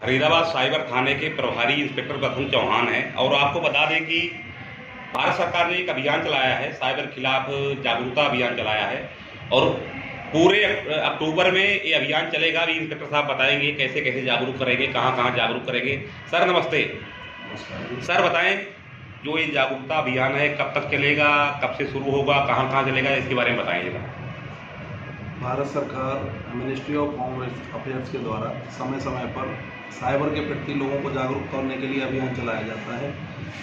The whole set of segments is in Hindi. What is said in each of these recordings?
फरीदाबाद साइबर थाने के प्रभारी इंस्पेक्टर प्रथम चौहान हैं और आपको बता दें कि भारत सरकार ने एक अभियान चलाया है, साइबर खिलाफ जागरूकता अभियान चलाया है और पूरे अक्टूबर में ये अभियान चलेगा। अभी इंस्पेक्टर साहब बताएंगे कैसे कैसे जागरूक करेंगे, कहाँ कहाँ जागरूक करेंगे। सर नमस्ते। सर बताएं, जो ये जागरूकता अभियान है कब तक चलेगा, कब से शुरू होगा, कहाँ कहाँ चलेगा, इसके बारे में बताइएगा। भारत सरकार मिनिस्ट्री ऑफ होम अफेयर्स के द्वारा समय समय पर साइबर के प्रति लोगों को जागरूक करने के लिए अभियान चलाया जाता है।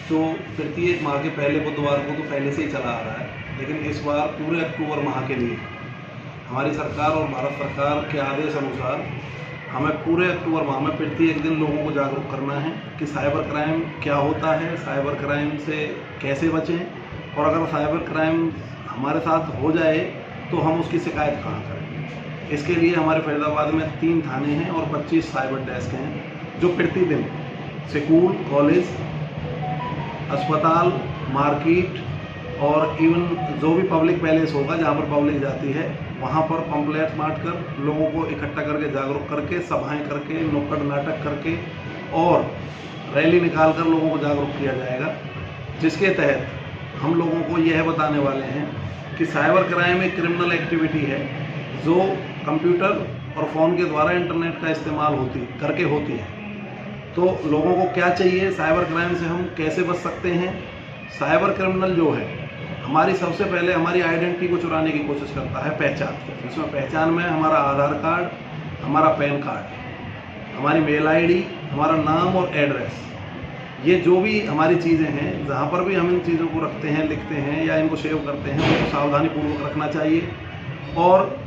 तो प्रत्येक माह के पहले बुधवार को तो पहले से ही चला आ रहा है, लेकिन इस बार पूरे अक्टूबर माह के लिए हमारी सरकार और भारत सरकार के आदेश अनुसार हमें पूरे अक्टूबर माह में प्रत्येक दिन लोगों को जागरूक करना है कि साइबर क्राइम क्या होता है, साइबर क्राइम से कैसे बचें, और अगर साइबर क्राइम हमारे साथ हो जाए तो हम उसकी शिकायत कहाँ करें। इसके लिए हमारे फरीदाबाद में 3 थाने हैं और 25 साइबर डेस्क हैं, जो प्रतिदिन स्कूल, कॉलेज, अस्पताल, मार्केट और इवन जो भी पब्लिक पैलेस होगा जहाँ पर पब्लिक जाती है वहाँ पर पंपलेट बांट कर लोगों को इकट्ठा करके जागरूक करके, सभाएं करके, नुक्कड़ नाटक करके और रैली निकाल कर लोगों को जागरूक किया जाएगा, जिसके तहत हम लोगों को यह बताने वाले हैं कि साइबर क्राइम एक क्रिमिनल एक्टिविटी है जो कंप्यूटर और फ़ोन के द्वारा इंटरनेट का इस्तेमाल करके होती है। तो लोगों को क्या चाहिए, साइबर क्राइम से हम कैसे बच सकते हैं। साइबर क्रिमिनल जो है हमारी सबसे पहले हमारी आइडेंटिटी को चुराने की कोशिश करता है, पहचान। इसमें पहचान में हमारा आधार कार्ड, हमारा पैन कार्ड, हमारी मेल आईडी, हमारा नाम और एड्रेस, ये जो भी हमारी चीज़ें हैं, जहाँ पर भी हम इन चीज़ों को रखते हैं, लिखते हैं या इनको सेव करते हैं, उनको सावधानीपूर्वक रखना चाहिए। और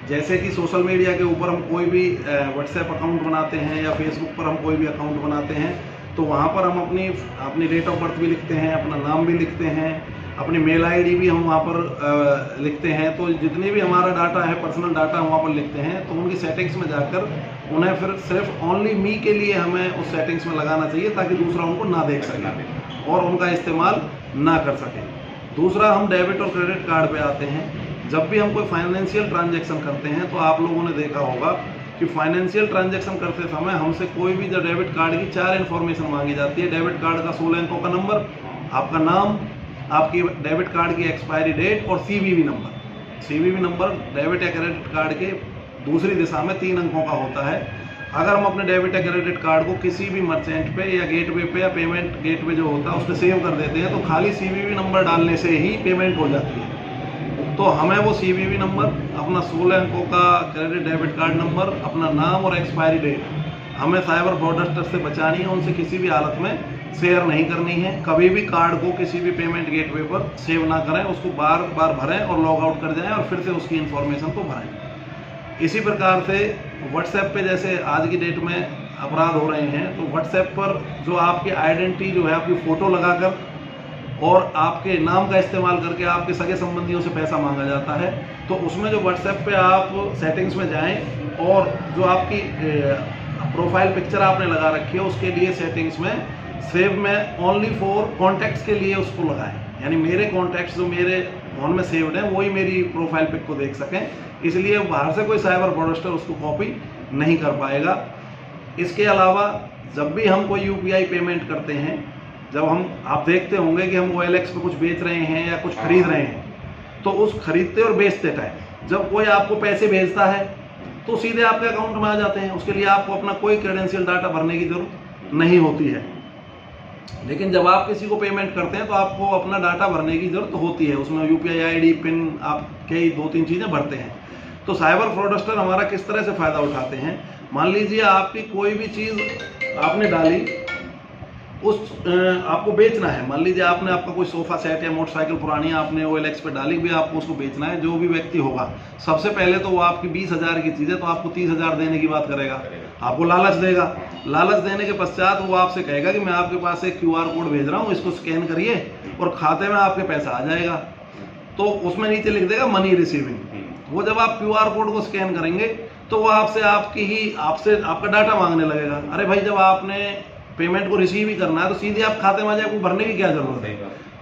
जैसे कि सोशल मीडिया के ऊपर हम कोई भी व्हाट्सएप अकाउंट बनाते हैं या फेसबुक पर हम कोई भी अकाउंट बनाते हैं तो वहाँ पर हम अपनी डेट ऑफ बर्थ भी लिखते हैं, अपना नाम भी लिखते हैं, अपनी मेल आईडी भी हम वहाँ पर लिखते हैं। तो जितनी भी हमारा डाटा है, पर्सनल डाटा हम वहाँ पर लिखते हैं, तो उनकी सेटिंग्स में जाकर उन्हें फिर सिर्फ ओनली मी के लिए हमें उस सेटिंग्स में लगाना चाहिए ताकि दूसरा उनको ना देख सके और उनका इस्तेमाल ना कर सके। दूसरा, हम डेबिट और क्रेडिट कार्ड पे आते हैं। जब भी हम कोई फाइनेंशियल ट्रांजैक्शन करते हैं तो आप लोगों ने देखा होगा कि फाइनेंशियल ट्रांजैक्शन करते समय हमसे कोई भी जो डेबिट कार्ड की 4 इन्फॉर्मेशन मांगी जाती है। डेबिट कार्ड का 16 अंकों का नंबर, आपका नाम, आपकी डेबिट कार्ड की एक्सपायरी डेट और CVV number. CVV number debit या क्रेडिट कार्ड के दूसरी दिशा में 3 अंकों का होता है। अगर हम अपने डेबिट या क्रेडिट कार्ड को किसी भी मर्चेंट पे या गेटवे पे या पेमेंट गेटवे जो होता है उस पर सेव कर देते हैं तो खाली सीवीवी नंबर डालने से ही पेमेंट हो जाती है। तो हमें वो सीवीवी नंबर, अपना 16 अंकों का क्रेडिट डेबिट कार्ड नंबर, अपना नाम और एक्सपायरी डेट हमें साइबर फ्रॉडस्टर से बचानी है, उनसे किसी भी हालत में शेयर नहीं करनी है। कभी भी कार्ड को किसी भी पेमेंट गेटवे पर सेव ना करें, उसको बार बार भरें और लॉग आउट कर जाएं और फिर से उसकी इन्फॉर्मेशन को भरें। इसी प्रकार से व्हाट्सएप पे जैसे आज की डेट में अपराध हो रहे हैं, तो व्हाट्सएप पर जो आपकी आइडेंटिटी जो है, आपकी फ़ोटो लगाकर और आपके नाम का इस्तेमाल करके आपके सगे संबंधियों से पैसा मांगा जाता है। तो उसमें जो व्हाट्सएप पे आप सेटिंग्स में जाएं और जो आपकी प्रोफाइल पिक्चर आपने लगा रखी है उसके लिए सेटिंग्स में सेव में ओनली फॉर कॉन्टैक्ट्स के लिए उसको लगाएं, यानी मेरे कॉन्टैक्ट्स जो मेरे फोन में सेव्ड हैं वही मेरी प्रोफाइल पिक को देख सकें। इसलिए बाहर से कोई साइबर फ्रॉडस्टर उसको कॉपी नहीं कर पाएगा। इसके अलावा जब भी हम कोई यूपीआई पेमेंट करते हैं, जब आप देखते होंगे कि हम OLX पे कुछ बेच रहे हैं या कुछ खरीद रहे हैं, तो उस खरीदते और बेचते टाइम जब कोई आपको पैसे भेजता है तो सीधे आपके अकाउंट में आ जाते हैं। उसके लिए आपको अपना कोई क्रेडेंशियल डाटा भरने की जरूरत नहीं होती है। लेकिन जब आप किसी को पेमेंट करते हैं तो आपको अपना डाटा भरने की जरूरत होती है। उसमें UPI ID, पिन, आप कई 2-3 चीज़ें भरते हैं। तो साइबर फ्रॉडस्टर हमारा किस तरह से फ़ायदा उठाते हैं, मान लीजिए आपकी कोई भी चीज़ आपने डाली, आपको बेचना है। मान लीजिए आपका कोई सोफ़ा सेट या मोटरसाइकिल पुरानी आपने OLX पे डाली भी, आपको उसको बेचना है। जो भी व्यक्ति होगा सबसे पहले तो वो आपकी 20,000 की चीज़ है तो आपको 30,000 देने की बात करेगा, आपको लालच देगा। लालच देने के पश्चात वो आपसे कहेगा कि मैं आपके पास एक QR कोड भेज रहा हूँ, इसको स्कैन करिए और खाते में आपके पैसा आ जाएगा। तो उसमें नीचे लिख देगा मनी रिसीविंग। वो जब आप QR कोड को स्कैन करेंगे तो वो आपसे आपका डाटा मांगने लगेगा। अरे भाई, जब आपने पेमेंट को रिसीव ही करना है तो सीधे आप खाते में आ जाए, कोई भरने की क्या जरूरत है।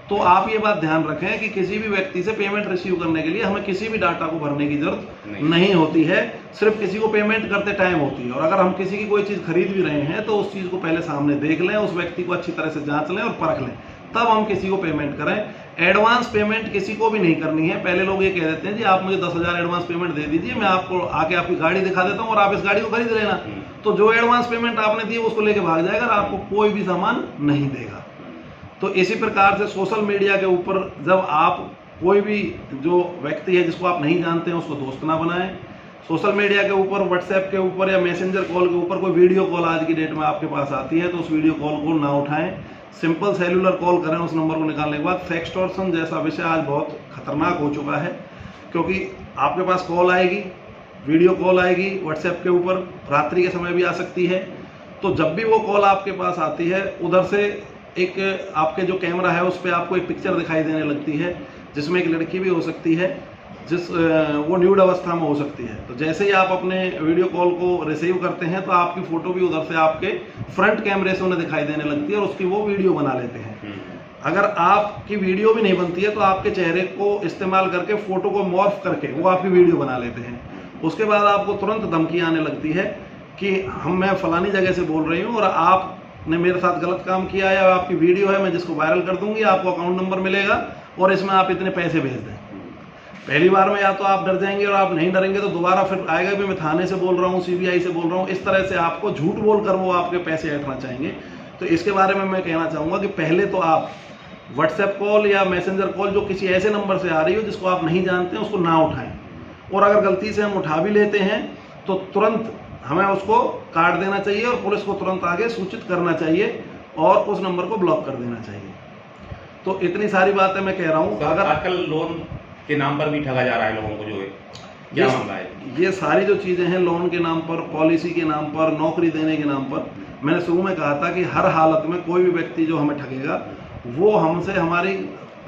तो आप ये बात ध्यान रखें कि किसी भी व्यक्ति से पेमेंट रिसीव करने के लिए हमें किसी भी डाटा को भरने की जरूरत नहीं होती है, सिर्फ किसी को पेमेंट करते टाइम होती है। और अगर हम किसी की कोई चीज़ खरीद भी रहे हैं तो उस चीज़ को पहले सामने देख लें, उस व्यक्ति को अच्छी तरह से जांच लें और परख लें, तब हम किसी को पेमेंट करें। एडवांस पेमेंट किसी को भी नहीं करनी है। पहले लोग ये कह देते हैं जी आप मुझे 10,000 एडवांस पेमेंट दे दीजिए, मैं आपको आके आपकी गाड़ी दिखा देता हूँ और आप इस गाड़ी को खरीद लेना। तो जो एडवांस पेमेंट आपने दी उसको लेके भाग जाएगा और आपको कोई भी सामान नहीं देगा। तो इसी प्रकार से सोशल मीडिया के ऊपर जब आप कोई भी जो व्यक्ति है जिसको आप नहीं जानते हैं उसको दोस्त ना बनाएं। सोशल मीडिया के ऊपर, व्हाट्सएप के ऊपर या मैसेंजर कॉल के ऊपर कोई वीडियो कॉल आज की डेट में आपके पास आती है तो उस वीडियो कॉल को ना उठाएं। सिंपल सेलुलर कॉल करें उस नंबर को निकालने के बाद। सेक्सटॉर्शन जैसा विषय आज बहुत खतरनाक हो चुका है, क्योंकि आपके पास कॉल आएगी, वीडियो कॉल आएगी व्हाट्सएप के ऊपर, रात्रि के समय भी आ सकती है। तो जब भी वो कॉल आपके पास आती है उधर से एक आपके जो कैमरा है उस पर आपको एक पिक्चर दिखाई देने लगती है जिसमें एक लड़की भी हो सकती है, वो न्यूड अवस्था में हो सकती है। तो जैसे ही आप अपने वीडियो कॉल को रिसीव करते हैं तो आपकी फ़ोटो भी उधर से आपके फ्रंट कैमरे से उन्हें दिखाई देने लगती है और उसकी वो वीडियो बना लेते हैं। अगर आपकी वीडियो भी नहीं बनती है तो आपके चेहरे को इस्तेमाल करके फ़ोटो को मॉर्फ करके वो आपकी वीडियो बना लेते हैं। उसके बाद आपको तुरंत धमकी आने लगती है कि मैं फलानी जगह से बोल रही हूँ और आपने मेरे साथ गलत काम किया है, आपकी वीडियो है, मैं जिसको वायरल कर दूंगी, आपको अकाउंट नंबर मिलेगा और इसमें आप इतने पैसे भेज दें। पहली बार में या तो आप डर जाएंगे और आप नहीं डरेंगे तो दोबारा फिर आएगा भी मैं थाने से बोल रहा हूँ, सीबीआई से बोल रहा हूँ। इस तरह से आपको झूठ बोलकर वो आपके पैसे हटना चाहेंगे। तो इसके बारे में मैं कहना चाहूँगा कि पहले तो आप व्हाट्सएप कॉल या मैसेंजर कॉल जो किसी ऐसे नंबर से आ रही हो जिसको आप नहीं जानते हैं उसको ना उठाएं। और अगर गलती से हम उठा भी लेते हैं तो तुरंत हमें उसको काट देना चाहिए और पुलिस को तुरंत आगे सूचित करना चाहिए और उस नंबर को ब्लॉक कर देना चाहिए। तो इतनी सारी बातें मैं कह रहा हूँ। अगर आजकल लोन के नाम पर भी ठगा जा रहा है लोगों को, जो है क्या मामला है? ये सारी जो चीज़ें हैं लोन के नाम पर, पॉलिसी के नाम पर, नौकरी देने के नाम पर, मैंने शुरू में कहा था कि हर हालत में कोई भी व्यक्ति जो हमें ठगेगा वो हमसे हमारी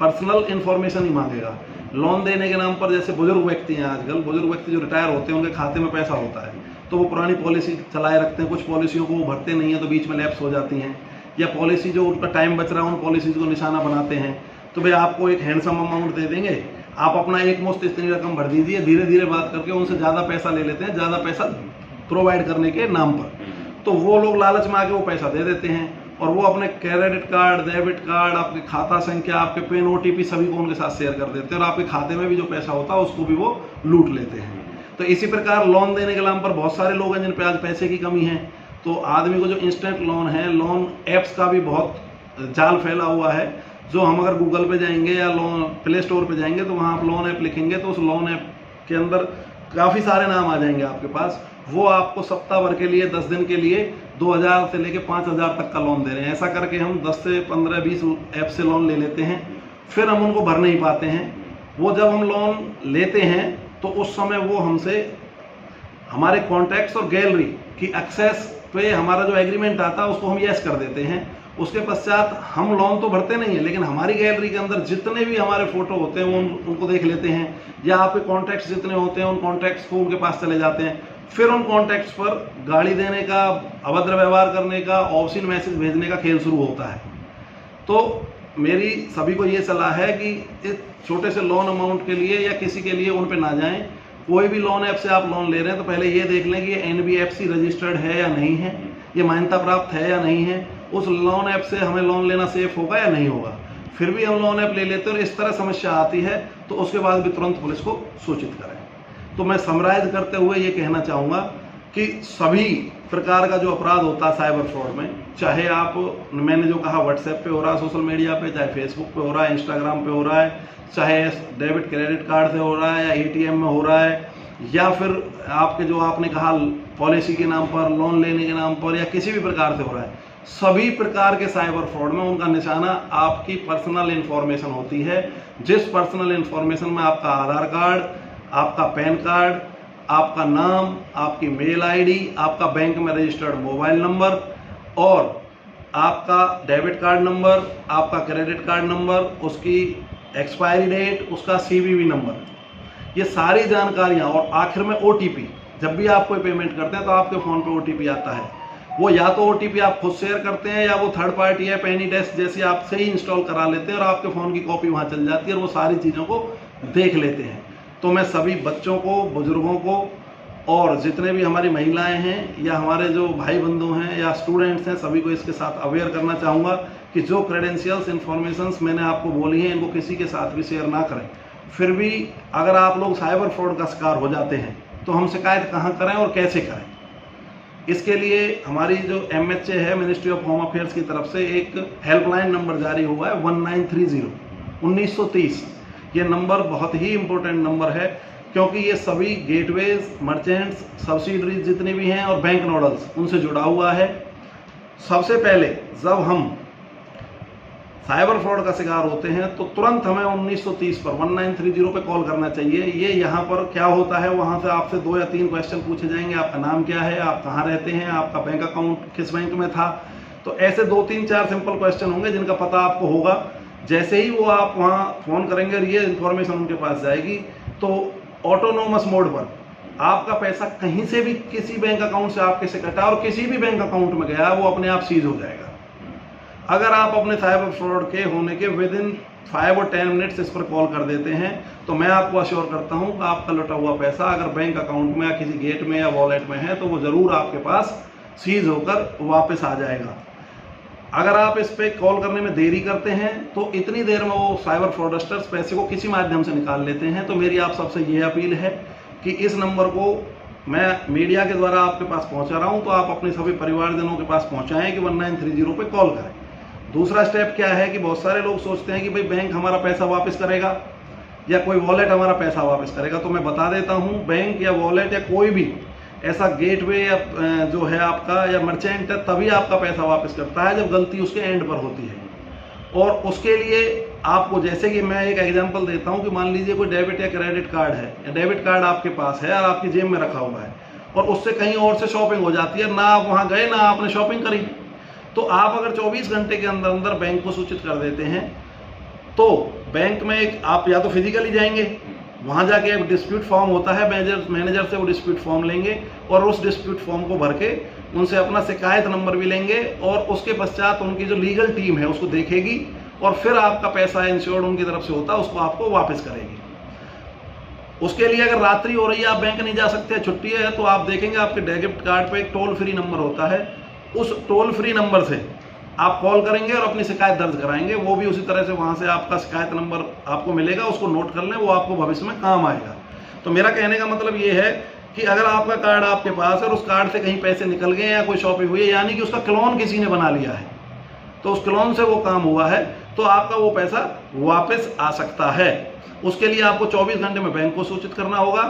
पर्सनल इन्फॉर्मेशन ही मांगेगा। लोन देने के नाम पर जैसे बुजुर्ग व्यक्ति हैं, आजकल बुजुर्ग व्यक्ति जो रिटायर होते हैं उनके खाते में पैसा होता है तो वो पुरानी पॉलिसी चलाए रखते हैं। कुछ पॉलिसियों को वो भरते नहीं है तो बीच में लैप्स हो जाती हैं, या पॉलिसी जो उनका टाइम बच रहा है उन पॉलिसीज को निशाना बनाते हैं। तो भाई आपको एक हैंडसम अमाउंट दे देंगे, आप अपना एक मुश्त इतनी रकम भर दीजिए, धीरे धीरे बात करके उनसे ज़्यादा पैसा ले लेते हैं, ज़्यादा पैसा प्रोवाइड करने के नाम पर। तो वो लोग लालच में आके वो पैसा दे देते हैं और वो अपने क्रेडिट कार्ड, डेबिट कार्ड, आपके खाता संख्या, आपके पिन, OTP सभी को उनके साथ शेयर कर देते हैं और आपके खाते में भी जो पैसा होता है उसको भी वो लूट लेते हैं। तो इसी प्रकार लोन देने के नाम पर बहुत सारे लोग हैं जिन पे आज पैसे की कमी है। तो आदमी को जो इंस्टेंट लोन है, लोन ऐप्स का भी बहुत जाल फैला हुआ है। जो हम अगर गूगल पे जाएंगे या लोन प्ले स्टोर पे जाएंगे तो वहाँ आप लोन ऐप लिखेंगे तो उस लोन ऐप के अंदर काफ़ी सारे नाम आ जाएंगे आपके पास। वो आपको सप्ताह भर के लिए, 10 दिन के लिए 2,000 से लेके 5,000 तक का लोन दे रहे हैं। ऐसा करके हम 10 से 15, 20 ऐप से लोन ले लेते हैं, फिर हम उनको भर नहीं पाते हैं। वो जब हम लोन लेते हैं तो उस समय वो हमसे हमारे कॉन्टैक्ट्स और गैलरी की एक्सेस पे हमारा जो एग्रीमेंट आता है उसको हम यस कर देते हैं। उसके पश्चात हम लोन तो भरते नहीं है लेकिन हमारी गैलरी के अंदर जितने भी हमारे फोटो होते हैं वो उनको देख लेते हैं, या आपके कॉन्टैक्ट्स जितने होते हैं उन कॉन्टैक्ट्स को उनके पास चले जाते हैं। फिर उन कॉन्टैक्ट्स पर गाली देने का, अभद्र व्यवहार करने का, ऑब्सीन मैसेज भेजने का खेल शुरू होता है। तो मेरी सभी को ये सलाह है कि इस छोटे से लोन अमाउंट के लिए या किसी के लिए उन पे ना जाएं। कोई भी लोन ऐप से आप लोन ले रहे हैं तो पहले ये देख लें कि ये NBFC रजिस्टर्ड है या नहीं है, ये मान्यता प्राप्त है या नहीं है, उस लोन ऐप से हमें लोन लेना सेफ होगा या नहीं होगा। फिर भी हम लोन ऐप ले लेते हैं और इस तरह समस्या आती है तो उसके बाद भी तुरंत पुलिस को सूचित करें। तो मैं समराइज करते हुए ये कहना चाहूँगा कि सभी प्रकार का जो अपराध होता है साइबर फ्रॉड में, चाहे आप, मैंने जो कहा व्हाट्सएप पे हो रहा है, सोशल मीडिया पे, चाहे फेसबुक पे हो रहा है, इंस्टाग्राम पे हो रहा है, चाहे डेबिट क्रेडिट कार्ड से हो रहा है या ATM में हो रहा है, या फिर आपके जो आपने कहा पॉलिसी के नाम पर, लोन लेने के नाम पर, या किसी भी प्रकार से हो रहा है, सभी प्रकार के साइबर फ्रॉड में उनका निशाना आपकी पर्सनल इन्फॉर्मेशन होती है। जिस पर्सनल इन्फॉर्मेशन में आपका आधार कार्ड, आपका पैन कार्ड, आपका नाम, आपकी मेल ID, आपका बैंक में रजिस्टर्ड मोबाइल नंबर और आपका डेबिट कार्ड नंबर, आपका क्रेडिट कार्ड नंबर, उसकी एक्सपायरी डेट, उसका CVV नंबर, ये सारी जानकारियां, और आखिर में OTP, जब भी आप कोई पेमेंट करते हैं तो आपके फ़ोन पे OTP आता है। वो या तो OTP आप खुद शेयर करते हैं या वो थर्ड पार्टी ऐप एनीडेस्क जैसी आपसे ही इंस्टॉल करा लेते हैं और आपके फ़ोन की कॉपी वहाँ चल जाती है और वो सारी चीज़ों को देख लेते हैं। तो मैं सभी बच्चों को, बुजुर्गों को और जितने भी हमारी महिलाएं हैं या हमारे जो भाई बंधु हैं या स्टूडेंट्स हैं, सभी को इसके साथ अवेयर करना चाहूँगा कि जो क्रेडेंशियल्स इन्फॉर्मेशंस मैंने आपको बोली हैं इनको किसी के साथ भी शेयर ना करें। फिर भी अगर आप लोग साइबर फ्रॉड का शिकार हो जाते हैं तो हम शिकायत कहाँ करें और कैसे करें, इसके लिए हमारी जो MHA है, मिनिस्ट्री ऑफ होम अफेयर्स की तरफ से एक हेल्पलाइन नंबर जारी हुआ है 1930। ये नंबर बहुत ही इम्पोर्टेंट नंबर है क्योंकि ये सभी गेटवेज, मर्चेंट्स, सब्सिडरीज जितने भी हैं और बैंक नोडल्स उनसे जुड़ा हुआ है। सबसे पहले जब हम साइबर फ्रॉड का शिकार होते हैं तो तुरंत हमें 1930 पर 1930 पे कॉल करना चाहिए। ये यहाँ पर क्या होता है, वहाँ से आपसे 2 या 3 क्वेश्चन पूछे जाएंगे। आपका नाम क्या है, आप कहाँ रहते हैं, आपका बैंक अकाउंट किस बैंक में था। तो ऐसे 2, 3, 4 सिंपल क्वेश्चन होंगे जिनका पता आपको होगा। जैसे ही वो आप वहाँ फ़ोन करेंगे और ये इन्फॉर्मेशन उनके पास जाएगी तो ऑटोनोमस मोड पर आपका पैसा कहीं से भी किसी बैंक अकाउंट से आपके से कटा और किसी भी बैंक अकाउंट में गया वो अपने आप सीज हो जाएगा। अगर आप अपने साइबर फ्रॉड के होने के विदिन 5 और 10 मिनट्स इस पर कॉल कर देते हैं तो मैं आपको अश्योर करता हूं कि आपका लुटा हुआ पैसा अगर बैंक अकाउंट में या किसी गेट में या वॉलेट में है तो वो ज़रूर आपके पास सीज होकर वापस आ जाएगा। अगर आप इस पर कॉल करने में देरी करते हैं तो इतनी देर में वो साइबर फ्रॉडस्टर्स पैसे को किसी माध्यम से निकाल लेते हैं। तो मेरी आप सबसे ये अपील है कि इस नंबर को मैं मीडिया के द्वारा आपके पास पहुंचा रहा हूं तो आप अपने सभी परिवारजनों के पास पहुंचाएं कि 1930 पे कॉल करें। दूसरा स्टेप क्या है कि बहुत सारे लोग सोचते हैं कि भाई बैंक हमारा पैसा वापस करेगा या कोई वॉलेट हमारा पैसा वापस करेगा। तो मैं बता देता हूं, बैंक या वॉलेट या कोई भी ऐसा गेटवे या जो है आपका या मर्चेंट है तभी आपका पैसा वापस करता है जब गलती उसके एंड पर होती है। और उसके लिए आपको, जैसे कि मैं एक एग्जांपल देता हूं कि मान लीजिए कोई डेबिट या क्रेडिट कार्ड है या डेबिट कार्ड आपके पास है और आपकी जेब में रखा हुआ है और उससे कहीं और से शॉपिंग हो जाती है, ना आप वहां गए ना आपने शॉपिंग करी, तो आप अगर 24 घंटे के अंदर अंदर बैंक को सूचित कर देते हैं तो बैंक में एक आप या तो फिजिकली जाएंगे, वहां जाके एक डिस्प्यूट फॉर्म होता है, मैनेजर से वो डिस्प्यूट फॉर्म लेंगे और उस डिस्प्यूट फॉर्म को भर के उनसे अपना शिकायत नंबर भी लेंगे और उसके पश्चात उनकी जो लीगल टीम है उसको देखेगी और फिर आपका पैसा इंश्योर्ड उनकी तरफ से होता है उसको आपको वापस करेगी। उसके लिए अगर रात्रि हो रही है, आप बैंक नहीं जा सकते, छुट्टी है, तो आप देखेंगे आपके डेबिट कार्ड पे एक टोल फ्री नंबर होता है, उस टोल फ्री नंबर से आप कॉल करेंगे और अपनी शिकायत दर्ज कराएंगे। वो भी उसी तरह से वहां से आपका शिकायत नंबर आपको मिलेगा, उसको नोट कर लें, वो आपको भविष्य में काम आएगा। तो मेरा कहने का मतलब ये है कि अगर आपका कार्ड आपके पास है और उस कार्ड से कहीं पैसे निकल गए या कोई शॉपिंग हुई है, यानी कि उसका क्लोन किसी ने बना लिया है, तो उस क्लोन से वो काम हुआ है, तो आपका वो पैसा वापस आ सकता है। उसके लिए आपको 24 घंटे में बैंक को सूचित करना होगा।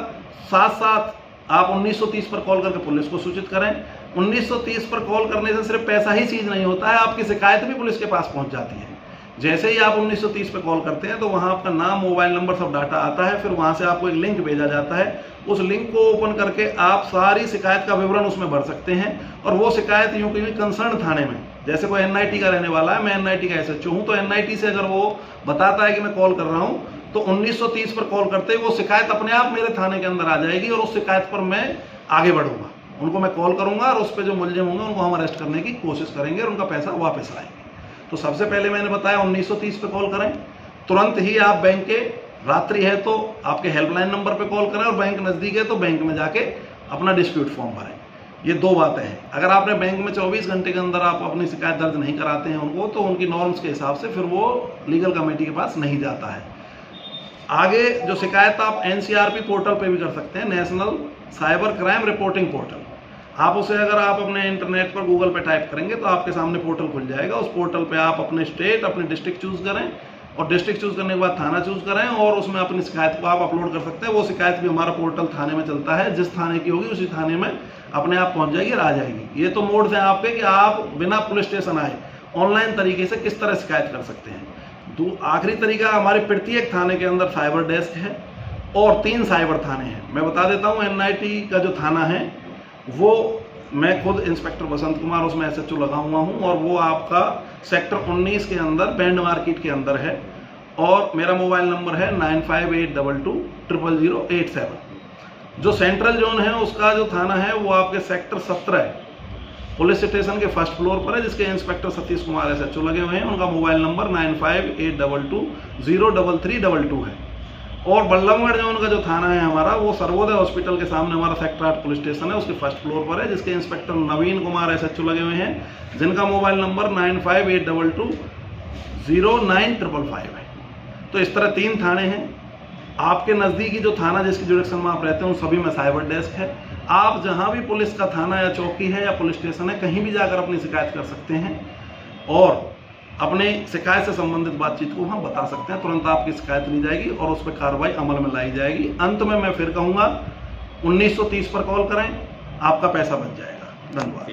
साथ साथ आप 1930 पर कॉल करके पुलिस को सूचित करें। 1930 पर कॉल करने से सिर्फ पैसा ही सीज नहीं होता है, आपकी शिकायत भी पुलिस के पास पहुंच जाती है। जैसे ही आप 1930 पर कॉल करते हैं तो वहां आपका नाम, मोबाइल नंबर, सब डाटा आता है। फिर वहां से आपको एक लिंक भेजा जाता है, उस लिंक को ओपन करके आप सारी शिकायत का विवरण उसमें भर सकते हैं और वो शिकायत यूं कि कंसर्न थाने में, जैसे कोई NIT का रहने वाला है, मैं NIT का SHO हूं, तो NIT से अगर वो बताता है कि मैं कॉल कर रहा हूं तो 1930 पर कॉल करते ही वो शिकायत अपने आप मेरे थाने के अंदर आ जाएगी और उस शिकायत पर मैं आगे बढ़ूंगा। उनको मैं कॉल करूंगा और उस पर जो मुलजिम होंगे उनको हम अरेस्ट करने की कोशिश करेंगे और उनका पैसा वापस लाएंगे। तो सबसे पहले मैंने बताया 1930 पे कॉल करें। तुरंत ही आप बैंक के, रात्रि है तो आपके हेल्पलाइन नंबर पे कॉल करें और बैंक नज़दीक है तो बैंक में जाके अपना डिस्प्यूट फॉर्म भरें। ये 2 बातें हैं। अगर आपने बैंक में 24 घंटे के अंदर आप अपनी शिकायत दर्ज नहीं कराते हैं उनको, तो उनकी नॉर्म्स के हिसाब से फिर वो लीगल कमेटी के पास नहीं जाता है। आगे जो शिकायत आप NCRP पोर्टल पे भी कर सकते हैं, national cyber crime reporting portal. आप उसे अगर आप अपने इंटरनेट पर गूगल पे टाइप करेंगे तो आपके सामने पोर्टल खुल जाएगा। उस पोर्टल पे आप अपने स्टेट, अपने डिस्ट्रिक्ट चूज करें और डिस्ट्रिक्ट चूज करने के बाद थाना चूज करें और उसमें अपनी शिकायत को आप अपलोड कर सकते हैं। वो शिकायत भी हमारा पोर्टल थाने में चलता है, जिस थाने की होगी उसी थाने में अपने आप पहुंच जाएगी और आ जाएगी। ये तो मोड्स हैं आपके कि आप बिना पुलिस स्टेशन आए ऑनलाइन तरीके से किस तरह शिकायत कर सकते हैं। आखिरी तरीका, हमारे प्रत्येक थाने के अंदर साइबर डेस्क है और 3 साइबर थाने हैं। मैं बता देता हूँ, NIT का जो थाना है वो मैं खुद इंस्पेक्टर बसंत कुमार उसमें SHO लगा हुआ हूँ और वो आपका सेक्टर 19 के अंदर बैंड मार्केट के अंदर है और मेरा मोबाइल नंबर है 9582200087। जो सेंट्रल जोन है उसका जो थाना है वो आपके सेक्टर 17 है पुलिस स्टेशन के फर्स्ट फ्लोर पर है, जिसके इंस्पेक्टर सतीश कुमार SHO लगे हुए हैं। उनका मोबाइल नंबर 9582203322 है। और बल्लभगढ़ जो उनका जो थाना है हमारा, वो सर्वोदय हॉस्पिटल के सामने हमारा सेक्टर 8 पुलिस स्टेशन है, उसके फर्स्ट फ्लोर पर है, जिसके इंस्पेक्टर नवीन कुमार SHO लगे हुए हैं, जिनका मोबाइल नंबर 9582209555 है। तो इस तरह 3 थाने हैं। आपके नज़दीकी जो थाना जिसकी जुरिडिक्शन में आप रहते हैं उन सभी में साइबर डेस्क है। आप जहां भी पुलिस का थाना या चौकी है या पुलिस स्टेशन है, कहीं भी जाकर अपनी शिकायत कर सकते हैं और अपने शिकायत से संबंधित बातचीत को वहां बता सकते हैं। तुरंत आपकी शिकायत ली जाएगी और उस पर कार्रवाई अमल में लाई जाएगी। अंत में मैं फिर कहूँगा 1930 पर कॉल करें, आपका पैसा बच जाएगा। धन्यवाद।